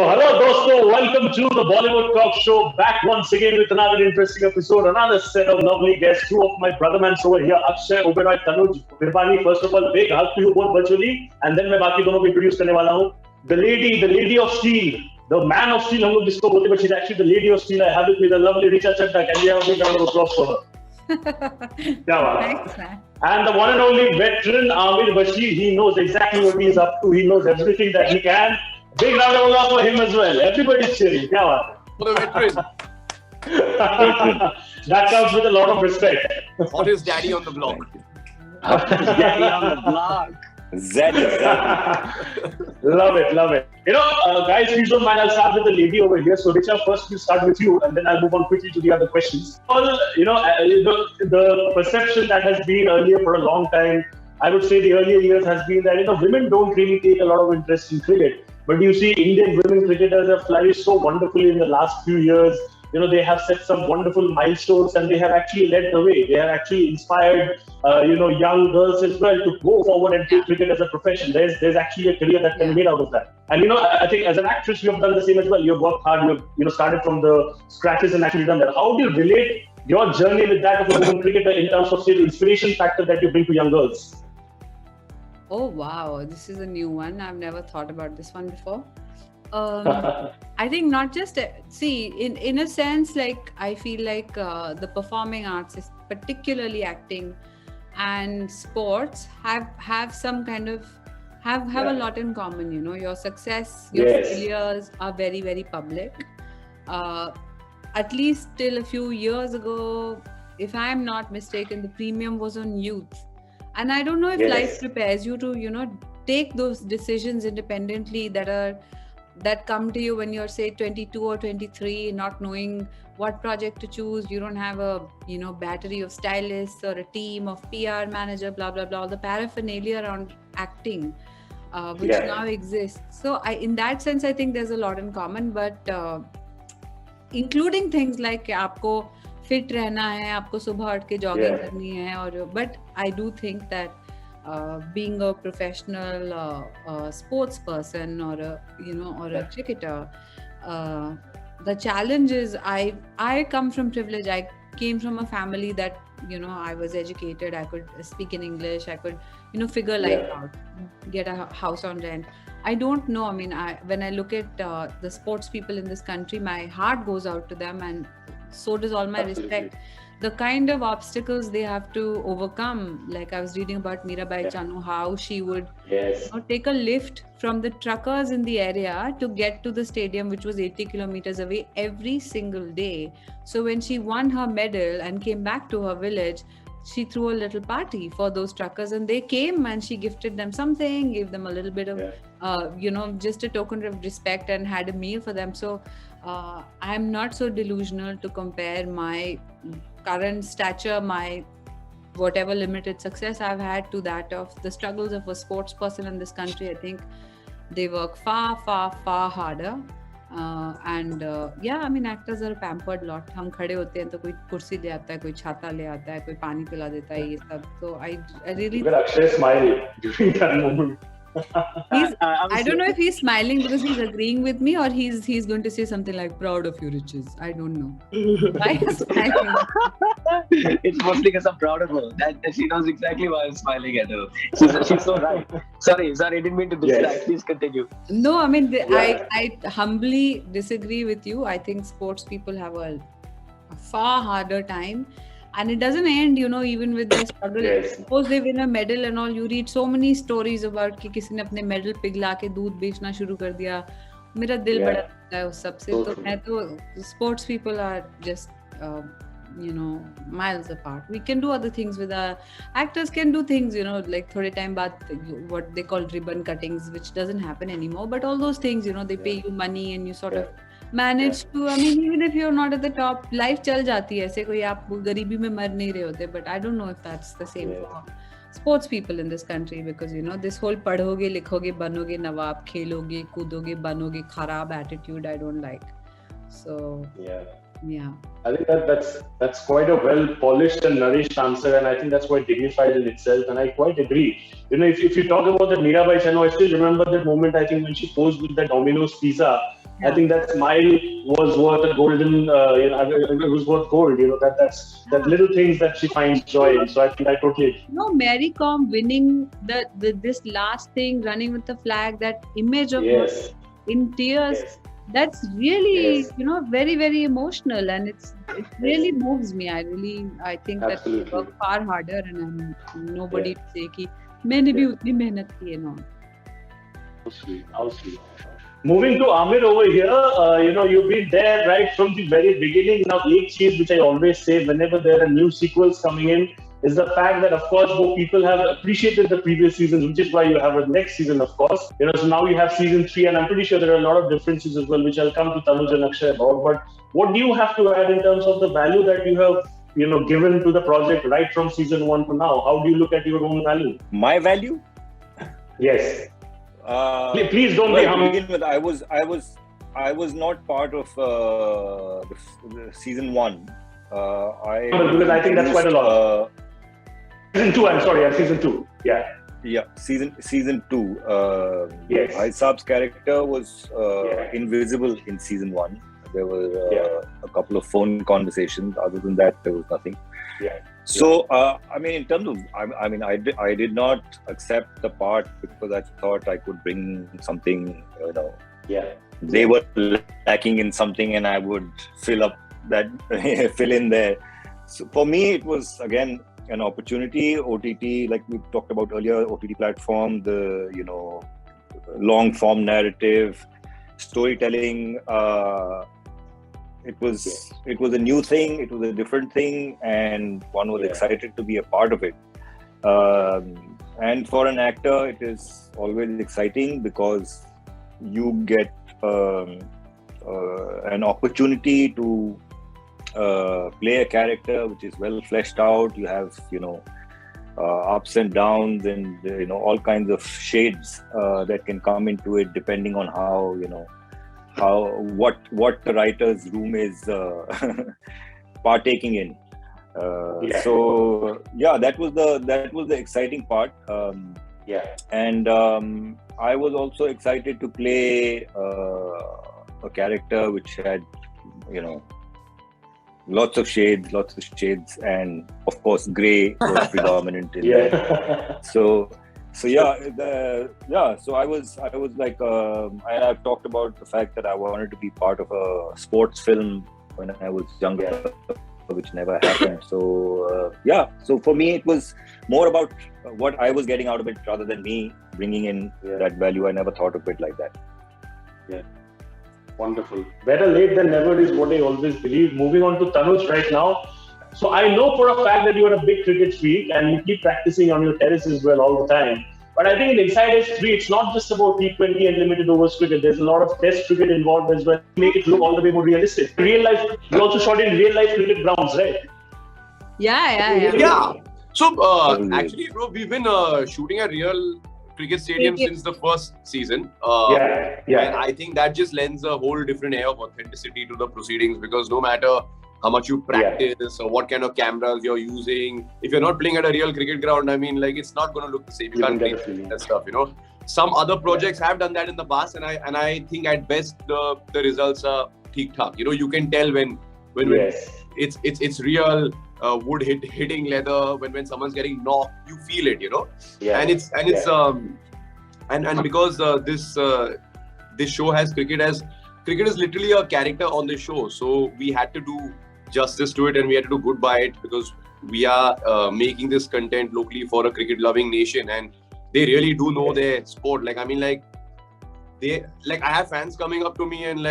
hello dosto, welcome to the Bollywood Talk Show. Back once again with another interesting episode, another set of lovely guests. Two of my brother mans over here, Akshay Oberoi, Tanuj Virwani. First of all, big hug to you both virtually, and then मैं बाकी दोनों को introduce करने वाला हूँ. The lady of steel, the man of steel हम लोग जिसको बोलते हैं, but she's actually the lady of steel. I have with me the lovely Richa Chaddha. Can we have a big round of applause for her? Thanks, man. And the one and only veteran Aamir Bashir, he knows exactly what he is up to. He knows everything that he can. Big round of applause for him as well. Everybody's cheering. Kya baat hai? For the veteran. That comes with a lot of respect. Or his daddy on the block. Daddy on the block. Zed. Love it. You know, guys, please don't mind. I'll start with the lady over here. So, Richa, first we'll start with you, and then I'll move on quickly to the other questions. Well, the perception that has been earlier for a long time, I would say the earlier years has been that, women don't really take a lot of interest in cricket. But you see, Indian women cricketers have flourished so wonderfully in the last few years. They have set some wonderful milestones, and they have actually led the way. They have actually inspired, young girls as well to go forward and take cricket as a profession. There's actually a career that can be made out of that. And I think as an actress, you have done the same as well. You've worked hard. You've started from the scratches and actually done that. How do you relate your journey with that of a woman cricketer in terms of, say, the inspiration factor that you bring to young girls? Oh wow, this is a new one. I've never thought about this one before. I think not just in a sense, like I feel like the performing arts, particularly acting and sports, have some kind of have a lot in common. Your success, your failures are very, very public. At least till a few years ago, if I'm not mistaken, the premium was on youth. And I don't know if life prepares you to, take those decisions independently that come to you when you're, say, 22 or 23, not knowing what project to choose. You don't have a, battery of stylists or a team of PR manager, blah, blah, blah, all the paraphernalia around acting, which now exists. So in that sense, I think there's a lot in common, but including things like आपको fit रहना है, आपको सुबह उठ के jogging करनी है, but I do think that being a professional sports person or a cricketer, the challenge is I come from privilege. I came from a family that I was educated. I could speak in English. I could figure life out, get a house on rent. I don't know. I mean, when I look at the sports people in this country, my heart goes out to them, and so does all my respect. The kind of obstacles they have to overcome, like I was reading about Mirabai Chanu, how she would take a lift from the truckers in the area to get to the stadium, which was 80 kilometers away, every single day. So when she won her medal and came back to her village, she threw a little party for those truckers, and they came and she gifted them something, gave them a little bit of, just a token of respect, and had a meal for them. So I'm not so delusional to compare my current stature, my whatever limited success I've had, to that of the struggles of a sports person in this country. I think they work far, far, far harder. I mean, actors are a pampered lot. हम खड़े होते हैं तो कोई कुर्सी ले आता है, कोई छाता ले आता है, कोई पानी पिला देता है, ये सब. So I really. Look at Akshay smiling during that moment. I don't know if he's smiling because he's agreeing with me, or he's going to say something like "proud of you, Riches." I don't know. Why is smiling? It's mostly because I'm proud of her. That she knows exactly why I'm smiling at her. She's so right. Sorry, I didn't mean to distract. Please continue. No, I mean, I humbly disagree with you. I think sports people have a far harder time. And it doesn't end, even with the struggle. Suppose they win a medal and all, you read so many stories about कि किसी ने अपने medal पिघला के दूध बेचना शुरू कर दिया. मेरा दिल बड़ा लगता है उस सब से. तो मैं तो sports people are just miles apart. We can do other things with our actors, can do things, like थोड़े time बाद what they call ribbon cuttings, which doesn't happen anymore. But all those things, they pay you money and you sort of manage to, I mean, even if you're not at the top, life चल जाती है. ऐसे कोई आप गरीबी में मर नहीं रहे होते. But I don't know if that's the same for sports people in this country, because this whole पढ़ोगे, लिखोगे, बनोगे नवाब, खेलोगे, कूदोगे, बनोगे, खराब attitude I don't like. So I think that's quite a well polished and nourished answer, and I think that's quite dignified in itself, and I quite agree. If you talk about that Mirabai Chanu, I still remember that moment. I think when she posed with the Domino's pizza, I think that smile was worth a golden, it was worth gold. That little things that she finds joy in. So I think I totally. Mary Kom winning this last thing, running with the flag, that image of her in tears. Yes. That's really, very, very emotional, and it really moves me. I think that we work far harder, and I'm nobody to say कि मैंने भी उतनी मेहनत की है ना. How sweet. Moving to Aamir over here, you've been there right from the very beginning. Now, one thing which I always say whenever there are new sequels coming in is the fact that, of course, people have appreciated the previous seasons, which is why you have a next season, of course. So now you have season 3, and I'm pretty sure there are a lot of differences as well, which I'll come to Tanuj and Akshay about. But what do you have to add in terms of the value that you have, given to the project right from season 1 to now? How do you look at your own value? My value? Yes. Please don't be humble. I was not part of the season 1. Because I think that's quite a lot. Season 2, I'm sorry, season 2. Yeah. Yeah, season 2. Yes. Aisab's character was invisible in season 1. There were a couple of phone conversations. Other than that, there was nothing. Yeah. So, in terms of, I did not accept the part because I thought I could bring something, they were lacking in something and I would fill in there. So for me, it was again an opportunity. OTT, like we talked about earlier, OTT platform, the long form narrative, storytelling. It was a new thing. It was a different thing, and one was excited to be a part of it. And for an actor, it is always exciting because you get an opportunity to play a character which is well fleshed out. You have ups and downs and all kinds of shades that can come into it depending on how what the writer's room is partaking in. So that was the exciting part. And I was also excited to play a character which had lots of shades, and of course grey was predominant in there. So I was like, I've talked about the fact that I wanted to be part of a sports film when I was younger, which never happened. So for me it was more about what I was getting out of it rather than me bringing in that value. I never thought of it like that. Yeah. Wonderful. Better late than never is what I always believe. Moving on to Tanuj right now. So I know for a fact that you are a big cricket freak and you keep practicing on your terrace as well all the time. But I think in Inside Edge 3, it's not just about T20 and limited overs cricket. There's a lot of test cricket involved as well to make it look all the way more realistic. Real life, you also shot in real life cricket grounds, right? Yeah. So actually, bro, we've been shooting a real cricket stadium since the first season. And I think that just lends a whole different air of authenticity to the proceedings, because no matter how much you practice or what kind of cameras you're using, if you're not playing at a real cricket ground, it's not going to look the same. You can't play that stuff, Some other projects have done that in the past, and I think at best the results are theek-thak. You can tell when it's real. Wood hitting leather, when someone's getting knocked, you feel it, and because this show has cricket is literally a character on the show, so we had to do justice to it and we had to do good by it, because we are making this content locally for a cricket loving nation, and they really do know their sport. I have fans coming up to me and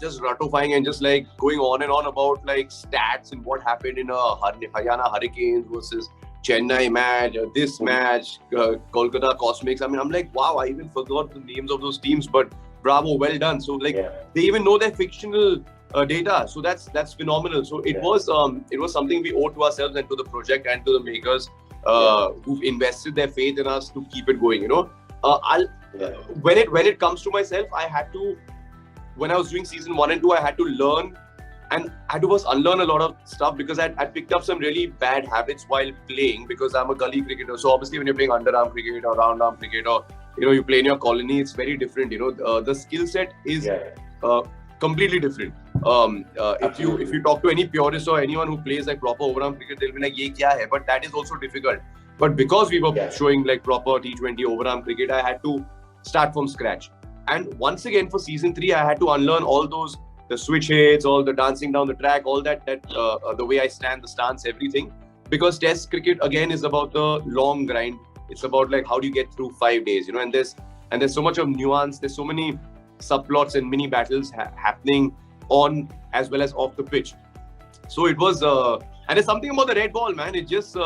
just ratifying and just going on and on about stats and what happened in a Haryana Hurricanes versus Chennai match, this match, Kolkata Cosmics. I'm like, wow, I even forgot the names of those teams, but bravo, well done. So they even know their fictional data. So that's phenomenal. So it was something we owe to ourselves and to the project and to the makers who've invested their faith in us to keep it going. When it comes to myself, I had to, when I was doing season 1 and 2, I had to learn and I had to first unlearn a lot of stuff, because I picked up some really bad habits while playing, because I'm a gully cricketer. So obviously when you're playing underarm cricket or round arm cricket, or you play in your colony, it's very different. The skill set is completely different. If you talk to any purist or anyone who plays like proper overarm cricket, they'll be like, "Ye kya hai?" But that is also difficult. But because we were showing like proper T20 overarm cricket, I had to start from scratch. And once again for season 3, I had to unlearn all those, the switch hits, all the dancing down the track, all that the way I stand, the stance, everything. Because Test cricket again is about the long grind. It's about like how do you get through 5 days, you know. And there's so much of nuance. There's so many subplots and mini battles happening on as well as off the pitch. So it was, and there's something about the red ball, man. It just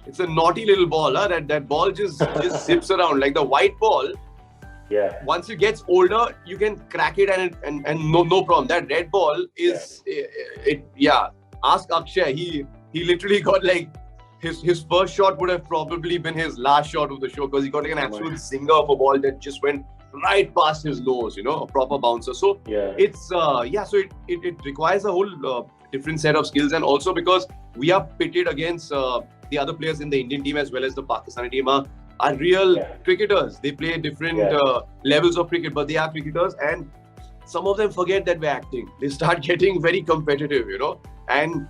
it's a naughty little ball. That ball just zips around like the white ball. Yeah. Once it gets older, you can crack it and no problem. That red ball is Ask Akshay. He literally got like his first shot would have probably been his last shot of the show because he got like an absolute zinger of a ball that just went right past his nose. You know, a proper bouncer. So it's so it requires a whole different set of skills, and also because we are pitted against the other players in the Indian team as well as the Pakistani team are real cricketers. They play different levels of cricket, but they are cricketers, and some of them forget that we're acting. They start getting very competitive, you know. And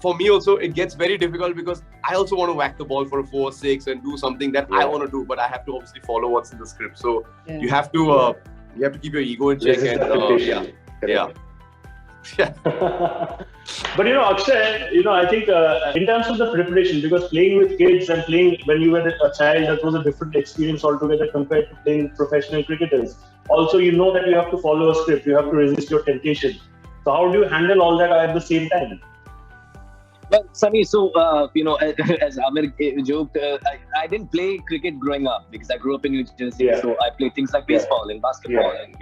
for me also, it gets very difficult because I also want to whack the ball for a 4-6 and do something that I want to do, but I have to obviously follow what's in the script. So you have to keep your ego in check. But you know, Akshay, you know, I think in terms of the preparation, because playing with kids and playing when you were a child, that was a different experience altogether compared to playing professional cricketers. Also, you know that you have to follow a script, you have to resist your temptation. So how do you handle all that at the same time? Well, Sunny, so, as Aamir joked, I didn't play cricket growing up because I grew up in New Jersey. So I played things like baseball and basketball and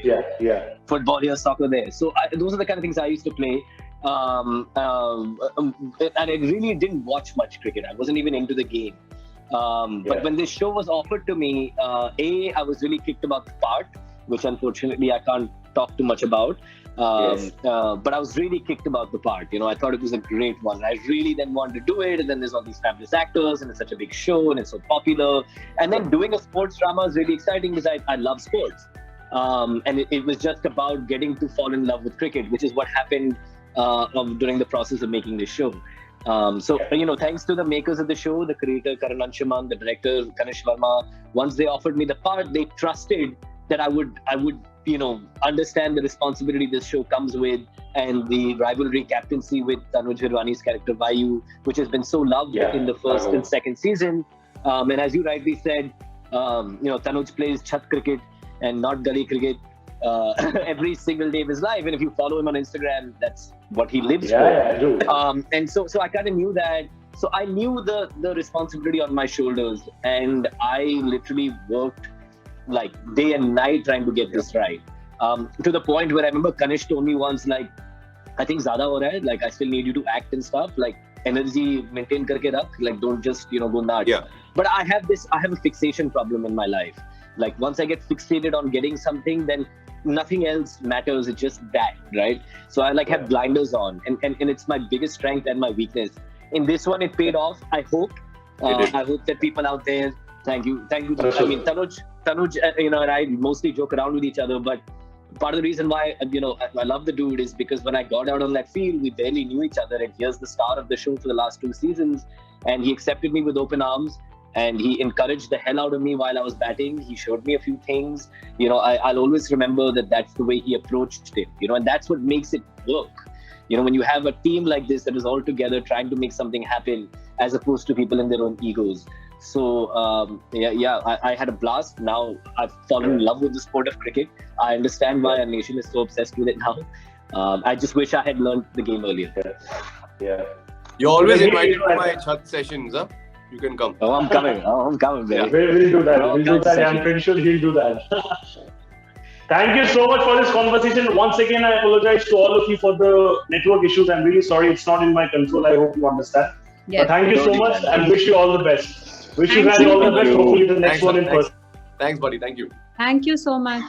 football here, soccer there. So those are the kind of things I used to play. And I really didn't watch much cricket. I wasn't even into the game. But when this show was offered to me, I was really kicked about the part, which unfortunately I can't talk too much about. But I was really kicked about the part. You know, I thought it was a great one. I really then wanted to do it, and then there's all these fabulous actors, and it's such a big show, and it's so popular. And then doing a sports drama is really exciting because I love sports. And it was just about getting to fall in love with cricket, which is what happened during the process of making this show. You know, thanks to the makers of the show, the creator Karan Anshuman, the director Kanish Verma, once they offered me the part, they trusted that I would you know, understand the responsibility this show comes with, and the rivalry captaincy with Tanuj Virwani's character Vayu, which has been so loved in the first and second season. And as you rightly said, you know, Tanuj plays chat cricket and not gully cricket every single day of his life. And if you follow him on Instagram, that's what he lives for. I do. And so I kind of knew that. So I knew the responsibility on my shoulders, and I literally worked like day and night trying to get this right. To the point where I remember Kanish told me once, like, I think zyada ho raha hai, like I still need you to act and stuff, like energy maintain karke rakh, like don't just, you know, go nuts. But I have a fixation problem in my life. Like once I get fixated on getting something, then nothing else matters. It's just that, right? So I like have blinders on, and it's my biggest strength and my weakness. In this one, it paid off. I hope. I hope that people out there. Thank you. I mean, Tanuj, you know, and I mostly joke around with each other, but part of the reason why, you know, I love the dude is because when I got out on that field, we barely knew each other, and here's the star of the show for the last 2 seasons, and he accepted me with open arms, and he encouraged the hell out of me while I was batting. He showed me a few things, you know. I'll always remember that that's the way he approached it, you know, and that's what makes it work. You know, when you have a team like this that is all together trying to make something happen, as opposed to people in their own egos. So, I had a blast. Now I've fallen in love with the sport of cricket. I understand why our nation is so obsessed with it now. I just wish I had learned the game earlier. You're always invited to my chat sessions, huh? You can come. Oh, I'm coming, baby. We'll do that. I'm pretty sure he'll do that. Thank you so much for this conversation. Once again, I apologize to all of you for the network issues. I'm really sorry. It's not in my control. I hope you understand. But thank you so much, and wish you all the best. Wish you guys all the best. Hopefully the next one in person. Thanks, buddy. Thank you. Thank you so much.